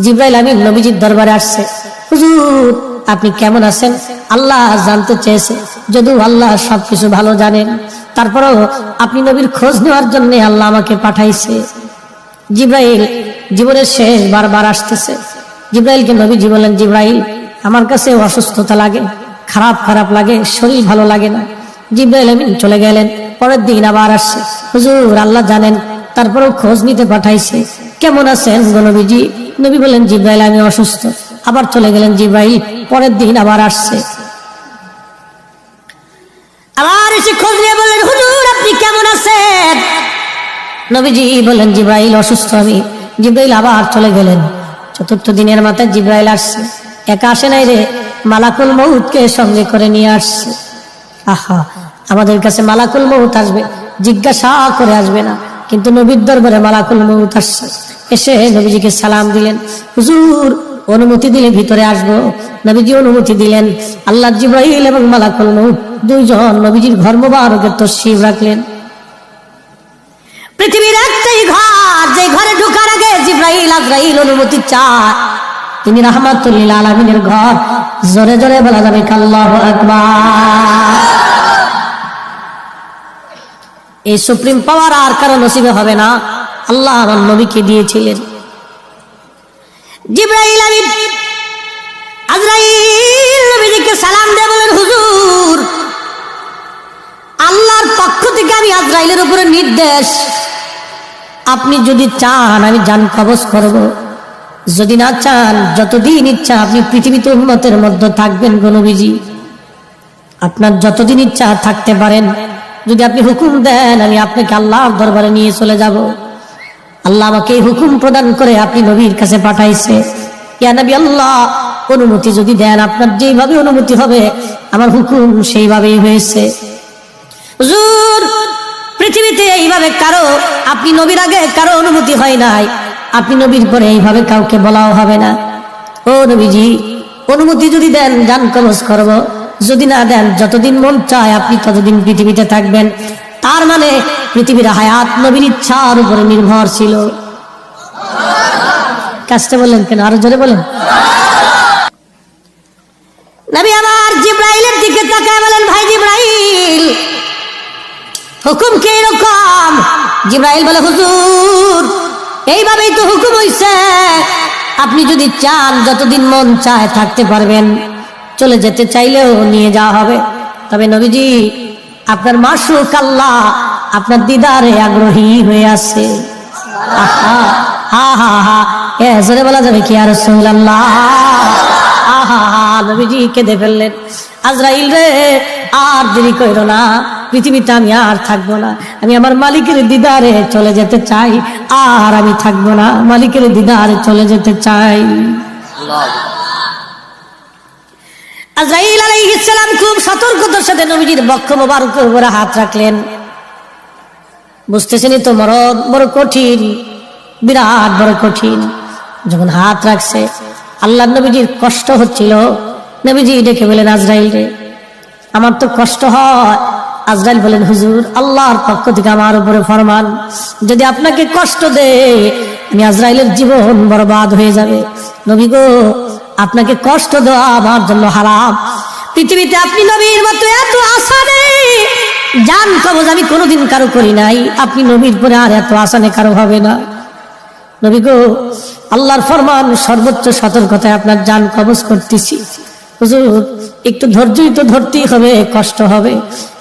জিবরাইল আমিন নবীজির দরবারে আসছে। হুজুর আপনি কেমন আছেন? আল্লাহ জানতে চেয়েছে, যদিও আল্লাহ সবকিছু ভালো জানেন, তারপরেও আপনি নবীর খোঁজ নেওয়ার জন্য আল্লাহ আমাকে পাঠাইছে। জিবরাইল জীবনের শেষ বারবার আসতেছে। জিবরাইলকে নবীজি বলেন, জিবরাইল আমার কাছে অসুস্থতা লাগে, খারাপ খারাপ লাগে, শরীর ভালো লাগে না। জিবরাইল আমিন চলে গেলেন। পরের দিন আবার আসছে। হুজুর আল্লাহ জানেন, তারপরেও খোঁজ নিতে পাঠাইছে, কেমন আছেন গো নবীজি? নবী বলেন, জিবরাইল আমি অসুস্থ। আবার চলে গেলেন জিবরাইল। পরের দিন আবার আসছে, আবার এসে খোঁজ নিয়ে বললেন, হুজুর আপনি কেমন আছেন? নবীজি বলেন, জিবরাইল অসুস্থ আমি। জিবরাইল আবার চলে গেলেন। চতুর্থ দিনের মাথায় জিবরাইল আসছে। একা আসে নাই রে, মালাকুল মউতকে সঙ্গে করে নিয়ে আসছে। আহা, আমাদের কাছে মালাকুল মউত আসবে, জিজ্ঞাসা করে আসবে না, কিন্তু নবীর দরবারে মালাকুল মউত আসছে। এসে নবীজিকে সালাম দিলেন, হুজুর অনুমতি দিলে ভিতরে আসবো। নবীজি অনুমতি দিলেন। আল্লাহ জিবরাইল এবং মালাকুল মউত দুইজন নবীজির ঘর মোবারকের তশরিফ রাখলেন। পৃথিবীর একটাই ঘর, যে ঘরে ঢোকার আগে জিবরাইল আজরাইল অনুমতি চায়, তিনি রাহমাতুল লিল আলামিনের ঘর। জোরে জোরে বলা যাবে আল্লাহু আকবার। এই সুপ্রিম পাওয়ার আর কারো নসিবে হবে না, আল্লাহ আমার নবীকে দিয়েছিলেন। জিবরাইল আমিন আজরাইল নবীকে সালাম দিয়ে বলেন, হুজুর আল্লাহর পক্ষ থেকে আমি আজরাইলের উপরে নির্দেশ, আপনি যদি চান আমি জান কবজ করব, যদি না চান যতদিন ইচ্ছা আপনি পৃথিবীতে উম্মতের মধ্যে থাকবেন গো নবীজি, আপনার যতদিন ইচ্ছা থাকতে পারেন। যদি আপনি হুকুম দেন আমি আপনাকে আল্লাহর দরবারে নিয়ে চলে যাব। আল্লাহ আমাকে এই হুকুম প্রদান করে আপনি নবীর কাছে পাঠাইছে। ইয়া নবী আল্লাহ, অনুমতি যদি দেন, আপনার যেইভাবে অনুমতি হবে আমার হুকুম সেইভাবেই হয়েছে। হুজুর পৃথিবীতে এইভাবে কারো, আপনি নবীর আগে কারো অনুমতি হয় নাই, আপনি নবীর পরে এইভাবে কাউকে বলাও হবে না। ও নবীজি অনুমতি যদি দেন জান কবজ করব, যদি না দেন যতদিন মন চায় আপনি ততদিন পৃথিবীতে থাকবেন। তার মানে পৃথিবীর হায়াত নবীর ইচ্ছার উপরে নির্ভর ছিল। কাজটা বললেন কেন? আরো জোরে বলেন। নবী আবার জিবরাইলের দিকে তাকায় বলেন, ভাই জিবরাইল হুকুম কি এরকম? জিবরাইল বলে, হুজুর এইভাবেই তো হুকুম হইছে, আপনি যদি চান যতদিন মন চায় থাকতে পারবেন, চলে যেতে চাইলেও নিয়ে যাওয়া হবে। তবে নবীজি আপনার মাশউক আল্লাহ আপনার দিদারে আগ্রহী হয়ে আছে। আহা হা হা হা, এ জোরে বলা যাবে কি আর রাসূলুল্লাহ? আহা হা, নবীজি কেঁদে ফেললেন। আজরাইল রে আর দেরি কইরো না, পৃথিবীতে আমি আর থাকবো না, আমি আমার মালিকের দিদারে চলে যেতে চাই, আর আমি থাকবো না, মালিকের দিদারে চলে যেতে চাই। আজরাইল আলাইহিস সালাম খুব সতর্কতার সাথে নবীজির বক্ষ মোবারকের উপরে হাত রাখলেন। বুঝতেছেনই তো মরণ বড় কঠিন, বিরাট বড় কঠিন। যখন হাত রাখছে আল্লাহ নবীজির কষ্ট হচ্ছিল। নবীজি ডেকে বলেন, আজরাইল রে আমার তো কষ্ট হয়। আজরাইল বলেন, হুজুর আল্লাহর পক্ষ থেকে আমার উপরে ফরমান, যদি আপনাকে কষ্ট দেয় আমি আজরাইলের জীবন বরবাদ হয়ে যাবে। নবী গো আপনাকে কষ্ট দেওয়া আমার জন্য হারাম। পৃথিবীতে আপনি নবীর মতো এত আসানে জান কবজ আমি কোনোদিন কারো করি নাই, আপনি নবীর পরে আর এত আসানে কারো হবে না। নবী গো আল্লাহর ফরমান, সর্বোচ্চ সতর্কতায় আপনার জান কবজ করতেছি। হুজুর একটু ধৈর্যই তো ধরতেই হবে, কষ্ট হবে।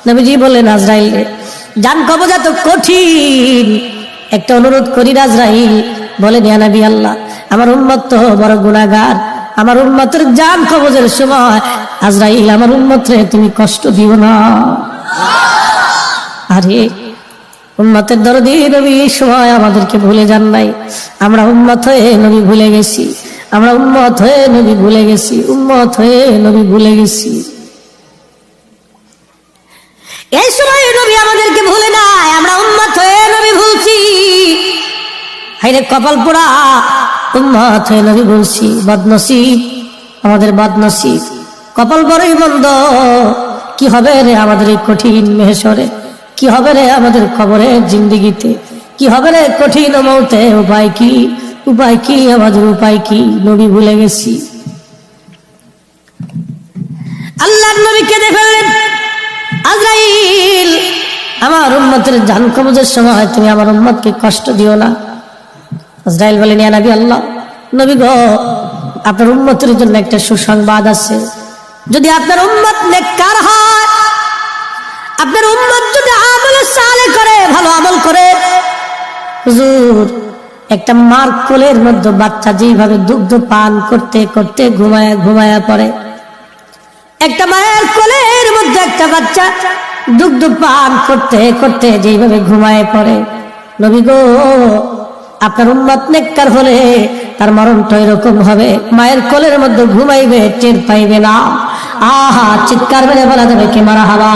নবীজি বললেন, আজরাইল জান কবজ এত কঠিন, একটা অনুরোধ করি আজরাইল। বলেন, ইয়া নবী আল্লাহ আমার উম্মত তো বড় গুনাহগার, আমার উম্মতের জান কবজের সময় আজরাইল আমার উম্মতরে তুমি কষ্ট দিও না। আরে উম্মতের দরদি নবী এই সময় আমাদেরকে ভুলে যান নাই। আমরা উম্মত হয়ে নবী ভুলে গেছি, আমরা উম্মত হয়ে নবী ভুলে গেছি, উম্মত হয়ে নবী ভুলে গেছি। এই সময় নবী আমাদেরকে ভুলে নাই, আমরা উম্মত হয়ে নবী ভুলছি। হায়রে কপাল পোড়া, উম্মত হয়ে নবী ভুলছি। বদনসিব আমাদের, বদনসিব, কপাল বড়ই মন্দ। কি হবে রে আমাদের এই কঠিন মেহশরে, কি হবে রে আমাদের কবরের জিন্দেগিতে, কি হবে রে কঠিন মৌতে, উপায় কি? উপায় কি, আমাদের উপায় কি? নবী ভুলে গেছি। আল্লাহর নবীকে দেখলেন, আজরাইল আমার উম্মতের জান কবজের সময় তুমি আমার উম্মতকে কষ্ট দিও না। আজরাইল বলেন, ইয়া নবী আল্লাহ, নবী গো, আপনার উম্মতের জন্য একটা সুসংবাদ আছে। যদি আপনার উম্মত নেককার হয়, আপনার উম্মত যদি আমল সালেহ করে, ভালো আমল করে, হুজুর একটা মার কোলের মধ্যে বাচ্চা যেভাবে দুগ্ধ পান করতে করতে ঘুমায়া ঘুমায়া পড়ে, একটা মায়ের কোলের মধ্যে একটা বাচ্চা দুগ্ধ পান করতে করতে যেভাবে ঘুমায় পড়ে, নবী গো আপনার উম্মত নেককার হলে তার মরণটা এরকম হবে, মায়ের কোলের মধ্যে ঘুমাইবে, টের পাইবে না। আহা, চিৎকার মেরে বলা যাবে কি মারহাবা।